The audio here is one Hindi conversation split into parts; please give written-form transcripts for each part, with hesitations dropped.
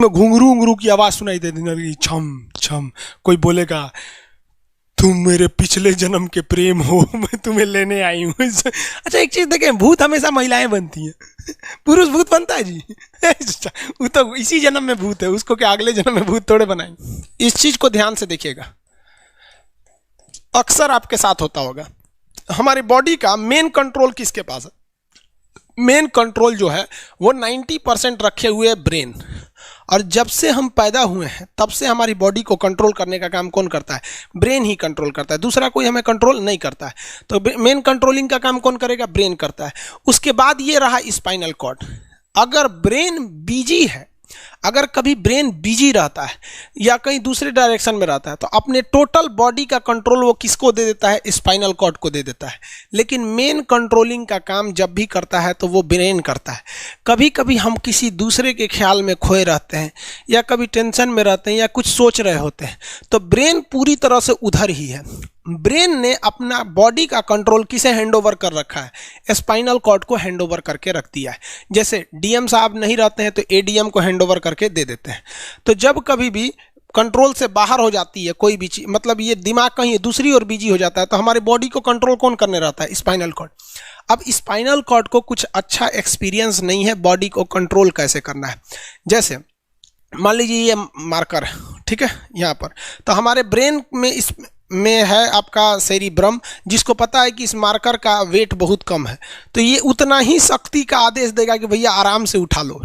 में घुंघरू घुंघरू की आवाज सुनाई देने लगी, छम छम। कोई बोलेगा तुम मेरे पिछले जन्म के प्रेम हो, मैं तुम्हें लेने आई हूँ। अच्छा एक चीज देखें, भूत हमेशा महिलाएं बनती हैं, पुरुष भूत बनता है जी? वो तो इसी जन्म में भूत है, उसको क्या अगले जन्म में भूत थोड़े बनाएंगे। इस चीज को ध्यान से देखिएगा, अक्सर आपके साथ होता होगा। हमारी बॉडी का मेन कंट्रोल किसके पास है? मेन कंट्रोल जो है वो 90% रखे हुए ब्रेन। और जब से हम पैदा हुए हैं तब से हमारी बॉडी को कंट्रोल करने का काम कौन करता है? ब्रेन ही कंट्रोल करता है, दूसरा कोई हमें कंट्रोल नहीं करता है। तो मेन कंट्रोलिंग का काम कौन करेगा? ब्रेन करता है। उसके बाद ये रहा स्पाइनल कॉर्ड। अगर ब्रेन बिजी है, अगर कभी ब्रेन बिजी रहता है या कहीं दूसरे डायरेक्शन में रहता है, तो अपने टोटल बॉडी का कंट्रोल वो किसको दे देता है? स्पाइनल कॉर्ड को दे देता है। लेकिन मेन कंट्रोलिंग का काम जब भी करता है तो वो ब्रेन करता है। कभी कभी हम किसी दूसरे के ख्याल में खोए रहते हैं या कभी टेंशन में रहते हैं या कुछ सोच रहे होते हैं, तो ब्रेन पूरी तरह से उधर ही है। ब्रेन ने अपना बॉडी का कंट्रोल किसे हैंडओवर कर रखा है? स्पाइनल कॉर्ड को हैंडओवर करके रख दिया है। जैसे डीएम साहब नहीं रहते हैं तो एडीएम को हैंडओवर करके दे देते हैं। तो जब कभी भी कंट्रोल से बाहर हो जाती है कोई भी चीज, मतलब ये दिमाग कहीं दूसरी ओर बिजी हो जाता है, तो हमारी बॉडी को कंट्रोल कौन करने रहता है? Spinal cord. अब स्पाइनल कॉर्ड को कुछ अच्छा एक्सपीरियंस नहीं है बॉडी को कंट्रोल कैसे करना है। जैसे मान लीजिए ये मार्कर, ठीक है, यहाँ पर, तो हमारे ब्रेन में इस में है आपका सेरिब्रम, जिसको पता है कि इस मार्कर का वेट बहुत कम है, तो ये उतना ही शक्ति का आदेश देगा कि भैया आराम से उठा लो।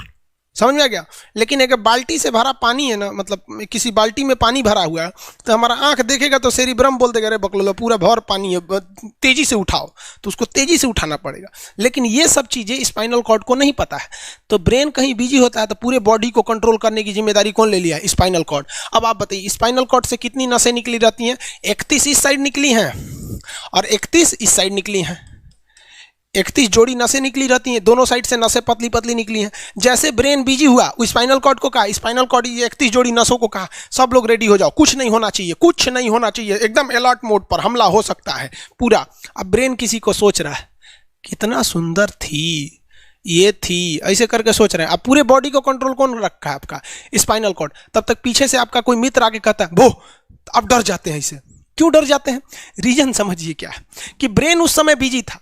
समझ में आ गया? लेकिन अगर बाल्टी से भरा पानी है ना, मतलब किसी बाल्टी में पानी भरा हुआ है, तो हमारा आंख देखेगा तो सेरिब्रम बोल देगा अरे बकलोला पूरा भर पानी है, तेजी से उठाओ, तो उसको तेजी से उठाना पड़ेगा। लेकिन ये सब चीज़ें स्पाइनल कॉर्ड को नहीं पता है। तो ब्रेन कहीं बिजी होता है तो पूरे बॉडी को कंट्रोल करने की जिम्मेदारी कौन ले लिया है? Spinal cord. अब आप बताइए स्पाइनल कॉर्ड से कितनी नसें निकली रहती हैं? 31 इस साइड निकली हैं और 31 इस साइड निकली हैं। 31 जोड़ी नसें निकली रहती हैं, दोनों साइड से नसें पतली पतली निकली हैं। जैसे ब्रेन बिजी हुआ, वो स्पाइनल कॉर्ड को कहा, स्पाइनल कॉर्ड 31 जोड़ी नसों को कहा सब लोग रेडी हो जाओ, कुछ नहीं होना चाहिए, कुछ नहीं होना चाहिए, एकदम अलर्ट मोड पर, हमला हो सकता है पूरा। अब ब्रेन किसी को सोच रहा है कितना सुंदर थी ये थी, ऐसे करके सोच रहे हैं। अब पूरे बॉडी को कंट्रोल कौन रखा है? आपका स्पाइनल कॉर्ड। तब तक पीछे से आपका कोई मित्र आके कहता है वो, अब डर जाते हैं। इसे क्यों डर जाते हैं? रीजन समझिए क्या है कि ब्रेन उस समय बिजी था,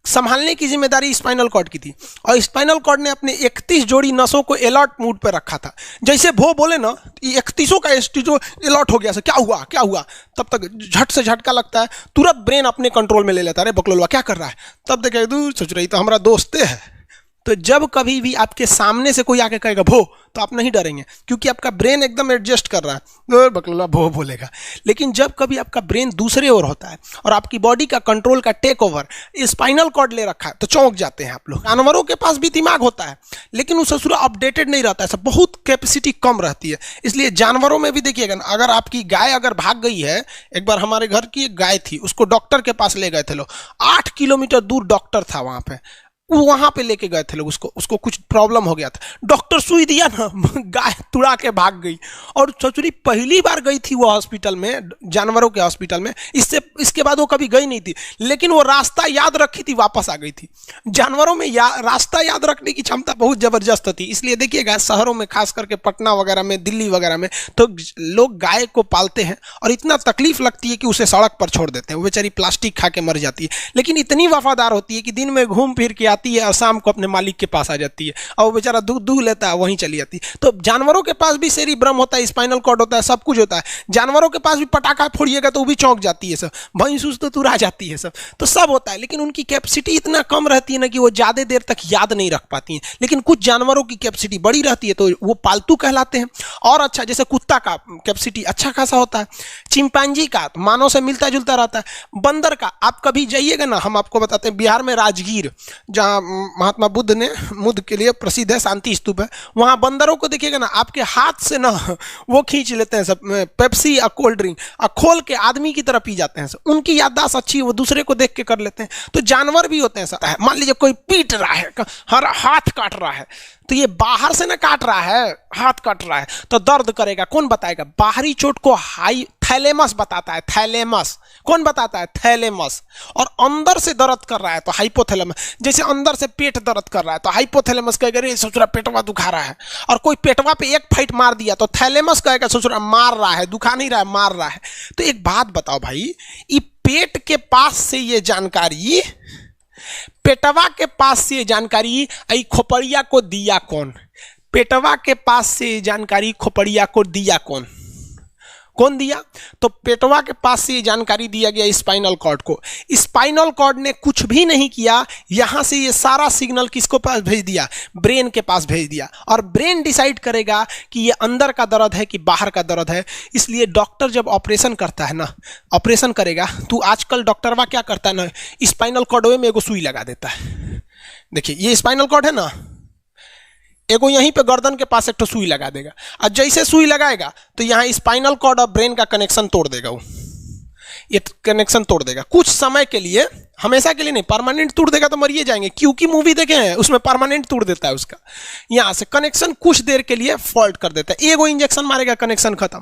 संभालने की जिम्मेदारी स्पाइनल कॉर्ड की थी, और स्पाइनल कॉर्ड ने अपने 31 जोड़ी नसों को अलर्ट मूड पर रखा था। जैसे वो बोले ना, 31 का जो अलर्ट हो गया, क्या हुआ क्या हुआ, तब तक झट से झटका लगता है, तुरंत ब्रेन अपने कंट्रोल में ले लेता है। अरे बकलोलवा क्या कर रहा है? तब देखे दूर सोच रही तो हमारा दोस्त है। तो जब कभी भी आपके सामने से कोई आके कहेगा भो, तो आप नहीं डरेंगे, क्योंकि आपका ब्रेन एकदम एडजस्ट कर रहा है, बकलोला भो बोलेगा। लेकिन जब कभी आपका ब्रेन दूसरे ओर होता है और आपकी बॉडी का कंट्रोल का टेक ओवर स्पाइनल कॉर्ड ले रखा है, तो चौंक जाते हैं आप लोग। जानवरों के पास भी दिमाग होता है, लेकिन वो ससुरा अपडेटेड नहीं रहता है, सब बहुत कैपेसिटी कम रहती है। इसलिए जानवरों में भी देखिएगा ना, अगर आपकी गाय अगर भाग गई है, एक बार हमारे घर की एक गाय थी, उसको डॉक्टर के पास ले गए थे लोग, 8 किलोमीटर दूर डॉक्टर था, वहां पे लेके गए थे लोग, उसको कुछ प्रॉब्लम हो गया था, डॉक्टर सुई दिया ना, गाय तुड़ा के भाग गई। और ससुरी पहली बार गई थी वो हॉस्पिटल में, जानवरों के हॉस्पिटल में, इसके बाद वो कभी गई नहीं थी, लेकिन वो रास्ता याद रखी थी, वापस आ गई थी। जानवरों में रास्ता याद रखने की क्षमता बहुत जबरदस्त होती है। इसलिए देखिएगा शहरों में, खास करके पटना वगैरह में, दिल्ली वगैरह में, तो लोग गाय को पालते हैं और इतना तकलीफ लगती है कि उसे सड़क पर छोड़ देते हैं, वो बेचारी प्लास्टिक खा के मर जाती है, लेकिन इतनी वफादार होती है कि दिन में घूम फिर के आती है और शाम को अपने मालिक के पास आ जाती है, और वो बेचारा दूध लेता है, वहीं चली जाती है। तो जानवरों के पास भी सेरिब्रम होता है, स्पाइनल कॉर्ड होता है, सब कुछ होता है। जानवरों के पास भी पटाखा फोड़िएगा तो वो भी चौंक जाती है, सब भैंस तो तुरा जाती है, सब तो सब होता है। लेकिन उनकी कैपेसिटी इतना कम रहती है ना कि वो ज्यादा देर तक याद नहीं रख पाती हैं। लेकिन कुछ जानवरों की कैपेसिटी बड़ी रहती है, तो वो पालतू कहलाते हैं। और अच्छा, जैसे कुत्ता का कैपेसिटी अच्छा खासा होता है, चिंपांजी का मानव से मिलता जुलता रहता है, बंदर का आप कभी जाइएगा ना, हम आपको बताते हैं, बिहार में राजगीर, जहाँ महात्मा बुद्ध के लिए प्रसिद्ध है, शांति स्तूप है, वहां बंदरों को देखिएगा ना, आपके हाथ से ना वो खींच लेते हैं सब पेप्सी या कोल्ड ड्रिंक, और खोल के आदमी की तरह पी जाते हैं सब। उनकी याददाश्त अच्छी है, वो दूसरे को देख के कर लेते हैं। तो जानवर भी होते हैं, मान लीजिए कोई पीट रहा है, हर हाथ काट रहा है, तो ये बाहर से ना काट रहा है, हाथ कट रहा है तो दर्द करेगा। कौन बताएगा? बाहरी चोट को हाई थैलेमस बताता है। थैलेमस कौन बताता है? थैलेमस। और अंदर से दर्द कर रहा है तो हाइपोथैलेमस। जैसे अंदर से पेट दर्द कर रहा है तो हाइपोथैलेमस कहेगा रे ससुरा पेटवा दुखा रहा है। और कोई पेटवा पे एक फाइट मार दिया तो थैलेमस कहेगा ससुरा मार रहा है, दुखा नहीं रहा है, मार रहा है। तो एक बात बताओ भाई, ये पेट के पास से ये जानकारी, पेटवा के पास से जानकारी आई खोपड़िया को दिया कौन? पेटवा के पास से जानकारी खोपड़िया को दिया कौन? कौन दिया? तो पेटवा के पास से जानकारी दिया गया स्पाइनल कॉर्ड को। स्पाइनल कॉर्ड ने कुछ भी नहीं किया, यहां से ये सारा सिग्नल किसको पास भेज दिया? ब्रेन के पास भेज दिया। और ब्रेन डिसाइड करेगा कि ये अंदर का दर्द है कि बाहर का दर्द है। इसलिए डॉक्टर जब ऑपरेशन करता है ना, ऑपरेशन करेगा तो आजकल डॉक्टरवा क्या करता है ना, स्पाइनल कॉर्ड में एगो सुई लगा देता है। देखिए ये स्पाइनल कॉर्ड है ना, एगो यहीं पे गर्दन के पास एक तो सुई लगा देगा। और जैसे सुई लगाएगा तो यहाँ स्पाइनल कॉर्ड और ब्रेन का कनेक्शन तोड़ देगा। वो ये कनेक्शन तोड़ देगा कुछ समय के लिए, हमेशा के लिए नहीं। परमानेंट तोड़ देगा तो मरिए जाएंगे, क्योंकि मूवी देखे हैं उसमें परमानेंट तोड़ देता है उसका। यहां से कनेक्शन कुछ देर के लिए फॉल्ट कर देता है, एगो इंजेक्शन मारेगा, कनेक्शन खत्म।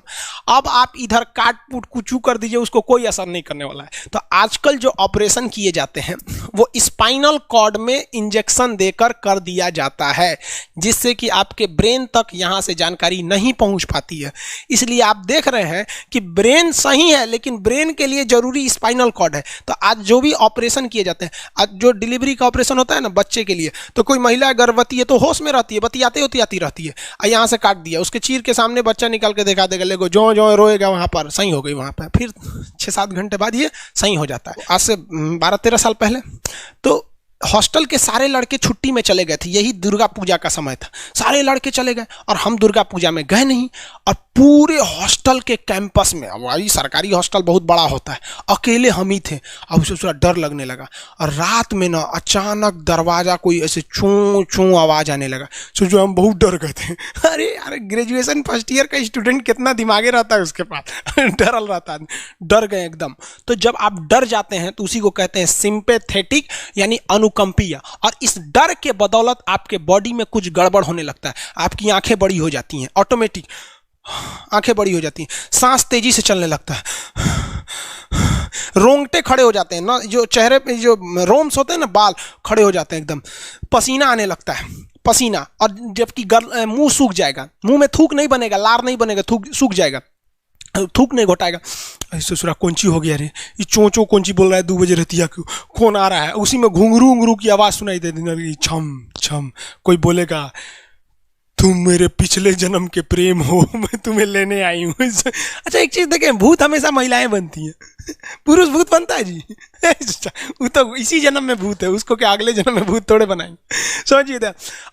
अब आप इधर काट पुट कुचू कर दीजिए, उसको कोई असर नहीं करने वाला है। तो आजकल जो ऑपरेशन किए जाते हैं वो स्पाइनल कॉर्ड में इंजेक्शन देकर कर दिया जाता है, जिससे कि आपके ब्रेन तक यहां से जानकारी नहीं पहुंच पाती है। इसलिए आप देख रहे हैं कि ब्रेन सही है लेकिन ब्रेन के लिए जरूरी स्पाइनल कॉर्ड है। तो आज जो भी ऑपरेशन किए जाते हैं, आज जो डिलीवरी का ऑपरेशन होता है ना बच्चे के लिए, तो कोई महिला गर्भवती है तो होश में रहती है, बतियाते होती रहती है, यहाँ से काट दिया, उसके चीर के सामने बच्चा निकाल के दिखा देगा, लेगो जो जो रोएगा वहां पर सही हो गई, वहां पर फिर 6-7 घंटे बाद ये सही हो जाता है। आज से 12-13 साल पहले तो हॉस्टल के सारे लड़के छुट्टी में चले गए थे, यही दुर्गा पूजा का समय था, सारे लड़के चले गए और हम दुर्गा पूजा में गए नहीं। और पूरे हॉस्टल के कैंपस में, अब वही सरकारी हॉस्टल बहुत बड़ा होता है, अकेले हम ही थे। अब उसे थोड़ा डर लगने लगा और रात में ना अचानक दरवाजा कोई ऐसे चूं चूं आवाज आने लगा। सोचो हम बहुत डर गए थे। अरे यार ग्रेजुएशन फर्स्ट ईयर का स्टूडेंट कितना दिमागे रहता है उसके पास, डरल रहता है, डर गए एकदम। तो जब आप डर जाते हैं तो उसी को कहते हैं सिंपैथेटिक यानी अनुकंपीय। और इस डर के बदौलत आपके बॉडी में कुछ गड़बड़ होने लगता है, आपकी आंखें बड़ी हो जाती हैं, ऑटोमेटिक आंखें बड़ी हो जाती हैं, सांस तेजी से चलने लगता है, रोंगटे खड़े हो जाते हैं ना, जो चेहरे पे जो रोम्स होते हैं ना, बाल खड़े हो जाते हैं एकदम, पसीना आने लगता है, पसीना। और जबकि मुंह सूख जाएगा, मुंह में थूक नहीं बनेगा, लार नहीं बनेगा, थूक सूख जाएगा, थूक नहीं घोटाएगा। ससुरा कौन ची हो गया रे, ये चों चों कौन ची बोल रहा है 2 बजे रहती है, कौन आ रहा है? उसी में घुंघरू घुंघरू की आवाज सुनाई देती, छम छम। कोई बोलेगा तुम मेरे पिछले जन्म के प्रेम हो, मैं तुम्हें लेने आई हूँ। अच्छा एक चीज देखें, भूत हमेशा महिलाएं बनती हैं, पुरुष भूत बनता है जी? वो तो इसी जन्म में भूत है, उसको क्या अगले जन्म में भूत थोड़े बनाएंगे? समझिए,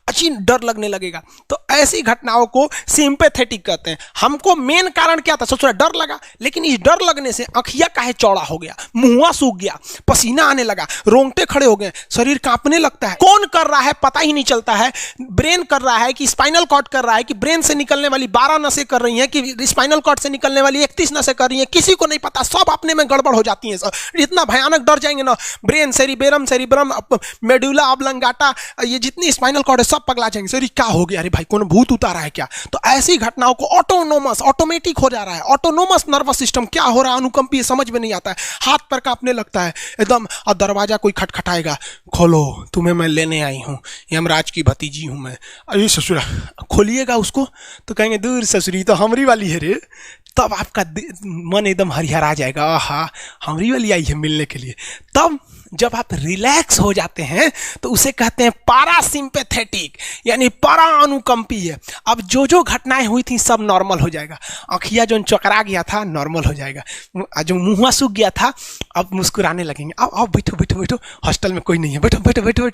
अच्छी डर लगने लगेगा। तो ऐसी घटनाओं को सिंपैथेटिक कहते हैं। हमको मेन कारण क्या था? सोचा डर लगा, लेकिन इस डर लगने से आँखिया काहे चौड़ा हो गया, मुंह सूख गया, पसीना आने लगा, रोंगटे खड़े हो गए, शरीर कांपने लगता है। कौन कर रहा है पता ही नहीं चलता है। ब्रेन कर रहा है कि स्पाइनल कॉर्ड कर रहा है कि ब्रेन से निकलने वाली 12 नसें कर रही हैं कि स्पाइनल कॉर्ड से निकलने वाली 31 नसें कर रही हैं, किसी को नहीं पता, सब अपने में गड़बड़ हो जाती है। इतना भयानक डर जाएंगे ना, ब्रेन, सेरिब्रम, मेडुला ऑब्लंगाटा, ये जितनी स्पाइनल कॉर्ड है सब पगला जाएंगे। सर क्या हो गया, अरे भाई कौन भूत उतारा है क्या? तो ऐसी घटनाओं को ऑटोनोमस, ऑटोमेटिक हो जा रहा है, ऑटोनोमस नर्वस सिस्टम क्या हो रहा है, अनुकंपीय, समझ में नहीं आता है, हाथ पर कांपने लगता है एकदम। और दरवाजा कोई खटखटाएगा, खोलो तुम्हें मैं लेने आई हूँ, यमराज की भतीजी हूँ मैं। अरे ससुरा, खोलिएगा उसको तो कहेंगे दूर ससुरी तो हमरी वाली है रे। तब आपका मन एकदम हरिहरा जाएगा, आहा हमरी वाली आई है मिलने के लिए। तब जब आप रिलैक्स हो जाते हैं तो उसे कहते हैं पारासिम्पैथेटिक यानी परा अनुकंपीय। अब जो जो घटनाएं हुई थी सब नॉर्मल हो जाएगा, आँखिया जो चकरा गया था नॉर्मल हो जाएगा, जो मुँह सूख गया था अब मुस्कुराने लगेंगे। अब बैठो बैठो बैठो, हॉस्टल में कोई नहीं है, बैठो बैठो बैठो बैठो।